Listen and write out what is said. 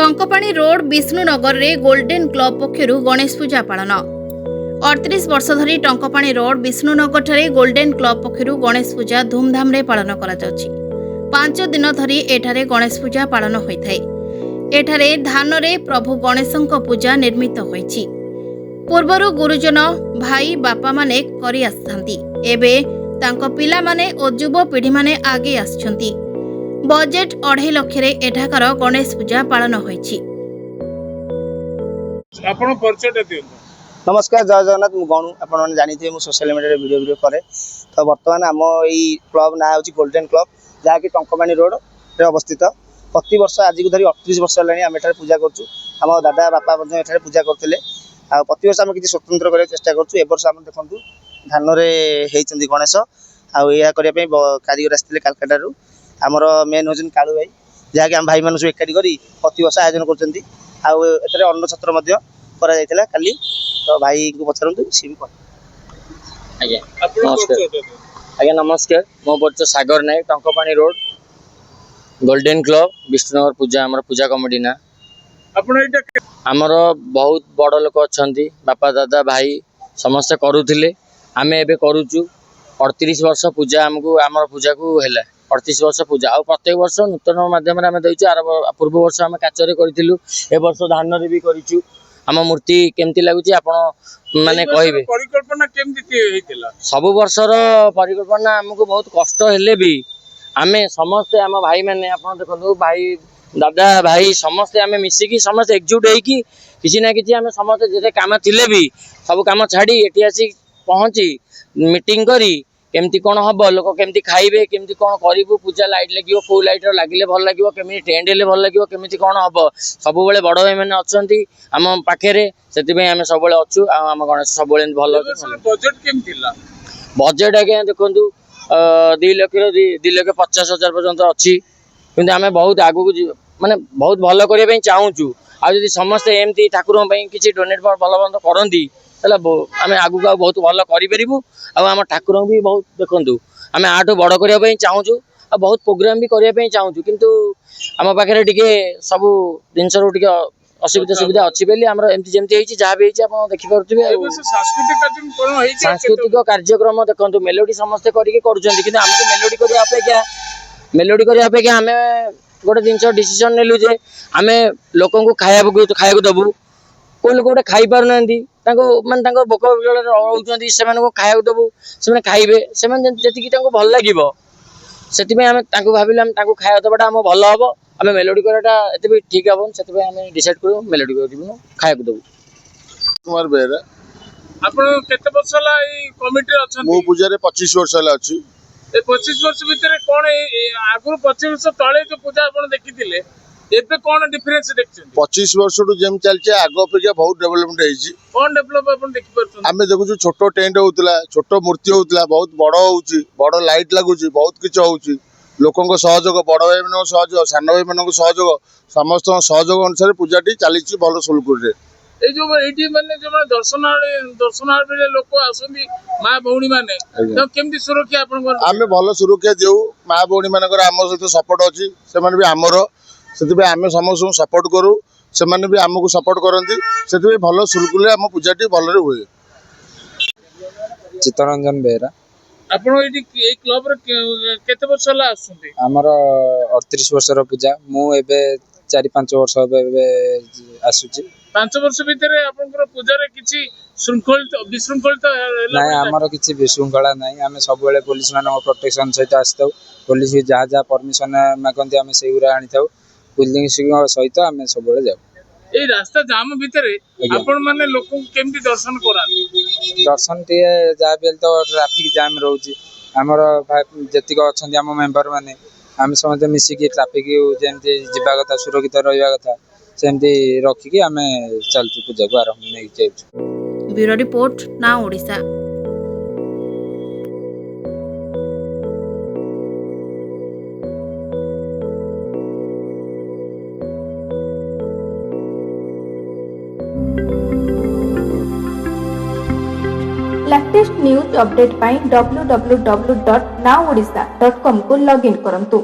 Tankapani road Vishnunagar रे golden club पक्षर गणेश पूजा पालन 38 वर्ष धरी टंकपाणी रोड विष्णुनगर ठारे गोल्डन क्लब पक्षर गणेश पूजा धूमधाम रे पालन करा जाउछि। 5 दिन धरी एठारे गणेश पूजा पालन होइथाय। एठारे धान रे प्रभु गणेशंक पूजा निर्मित होइछि। पूर्वरु गुरुजन भाई बापा माने करि आस्थांती। एबे तांको पिला माने ओ युवा पीढ़ी माने आगे आछंती। बजेट 2.5 लाख रे एठाकर गणेश पूजा पालन होइछि। आपण परिचय दियंतु। नमस्कार, जय जगन्नाथ। मु गणु आपण जानिथे मु सोशल मीडिया रे वीडियो करे। तो वर्तमान आम एई क्लब ना होची गोल्डन क्लब, जहा कि टंकपाणी रोड रे अवस्थित। प्रति वर्ष आज को धरी 38 वर्ष लानी आम एठारे पूजा करछु। हम दादा बापा मध्ये एठारे पूजा करथिले। आ प्रति वर्ष हम किछि स्वतंत्र करे चेष्टा करछु। ए वर्ष हम देखंतु धान रे हेइचंदी गणेश। आ एया करिया पे कारीगर आस्थिले कलकत्ता रु। आमर मेन होजन कालू भाई, जहा कि हम भाई मानु एकाठी करी प्रति वर्ष आयोजन करछंती। आ एतरे अन्न छत्र मध्ये करा जायतिला काली। तो भाई को पचारंतु सी भी कह। आज्ञा नमस्कार। आज्ञा नमस्कार। मो परिचय सागर नायक, Tankapani road golden club Vishnunagar पूजा आमर पूजा कमिटी ना। आमर बहुत बड़ लोक अछंती, बापा दादा भाई समस्त करूथिले। आमे एबे करूचु 38 वर्ष पूजा। हमकु आमर पूजा को हैला 38 वर्ष पूजा। आ प्रत्येक वर्ष नूतन माध्यम रे आमे दैछु। आर पूर्व वर्ष आमे काचरे करिथिलु, ए वर्ष धान रे भी करिछु। आम मूर्ति केमती लागुची आपण माने कहिबे? परिकल्पना केमती हेतिला? सब वर्षर परिकल्पना हमकु बहुत कष्ट हेले भी आमे समस्त आम भाई माने आपण देखंतु भाई दादा भाई समस्त आमे मिसिकी समस्त एकजुट हेकी किछि ना किछि आमे समस्त जेते काम थिले भी सब काम छाडी एठी आसी पहुंची मीटिंग करी केमती कोन हबो, लोक केमती खाइबे, केमती कोन करिवु, पूजा लाइट लागिवो, को लाइट लागिले भल लागिवो, केमती टेंट हेले भल लागिवो, केमती कोन हबो, सब बेले बड़ भाई माने अछंती आम पाखेरे। सेति पे आमे सब बेले अछु। आम गणेश सब बेले भल। बजेट केमतिला? बजेट आगे देखंतु 2 लाख 2,50,000 पर्यंत अछि। किंतु आमे बहुत आगु माने बहुत भल करिया पई चाहूचु। आ जदि समस्त एमती ठाकुर पई किछि डोनेट भल बंद करंती तले आमे आगु का बहुत भल करि परिबु। आ आम ठाकुर भी बहुत देखंतु आमे आठो बड़ करिया पई चाहूचु। आ बहुत प्रोग्राम भी करिया पई चाहूचु। किंतु आम पाखरे टिके सब जिंस रो टिके असुविधा सुविधा अछि बेली हमर एमती जेमती हेछि जहा भी हेछि आपण देखि परथिबे। सांस्कृतिक कार्यक्रम कोन हेछि? सांस्कृतिक कार्यक्रम देखंतु मेलोडी समस्त करिके करूछंती। किंतु हमके मेलोडी करिया अपेक्षा आमे गोटे जिंस डिसीजन नेलु जे आमे लोकन को खायाबो दबु। कोन लोक गोटे खाइ पार नंदी, ताको माने ताको भोक बेले रहउछंती, सेमान को खायाबो दबु, सेमान खाइबे, सेमान जेतिकी ताको भल लागिवो। सेति में आमे ताको भाबिले हम ताको खाया दबाटा हम भल हबो। आमे मेलोडी कराटा एते भी ठीक हबो। सेति पे आमे डिसाइड करू मेलोडी करिबु खायाबो दबु। कुमार बेरा आपण केते वर्ष ला ई कमिटी अछंती? मो पूजा रे 25 वर्ष ला अछि। ए 25 वर्ष भीतर कोन आगु 25 वर्ष तळे जो पूजा आपण देखिथिले एबे कोन डिफरेंस देखछन? 25 वर्ष टू जेम चलचे आगो अपेक्षा बहुत डेवलपमेंट हेछि। कोन डेवलप आपण देखि परछन? आमे देखुछु छोटो टेंट होउतला, छोटो मूर्ति होउतला, बहुत बड़ होउची, बड़ लाइट लागुची, बहुत किछ होउची। लोकन को सहयोग, बड़ भाई मन को सहयोग, सान भाई मन को सहयोग, समस्त सहयोग अनुसार पूजाटी चलीची भलो सुलकुर रे। ए जो एटी माने जो दर्शनार्थी लोक आसंदी मां भौणी माने तो केमती सुरक्षा आपण को? आमे भलो सुरक्षा देउ। मां भौणी मानकर आम सहित सपोर्ट अछि, से माने भी हमरो। सेति पे आमे समस्त सपोर्ट करू, से माने भी हमकु सपोर्ट करंती। सेति पे भलो सुलकुर रे हम पूजाटी भलो रे होय। चित्तरंजन बेरा। आपण एटी ए क्लब रे केते वर्ष ला आसंदी? हमर 38 वर्ष रो पूजा। मु एबे 4-5 वर्ष एबे आसुची। 5 वर्ष भीतर आपनकर पूजा रे किछि विशृंखलित नाही, हमर किछि विशृंखला नाही। आमे सब बेले पुलिस मानो प्रोटेक्शन सहित आस्ताउ। पुलिस जहा परमिशन मागंती आमे सेउरा आनिताउ। पुलिस सहित आमे सब बेले जाउ। ए रास्ता जाम भीतर आपण माने लोक केमती दर्शन करानी? दर्शन टे जा बेल तो ट्रैफिक जाम रहउची। हमर जतिक अछंती हम मेंबर माने आमे समस्त मिसी की ट्रैफिक जेमती जिबा कथा सुरक्षित रहइबा कथा सेमती रखी के आमे चलती पूजा को आरंभ नै जाउ। Bureau report now Odisha. Latest news update पाई www.nowodisha.com को लॉगिन करंतु।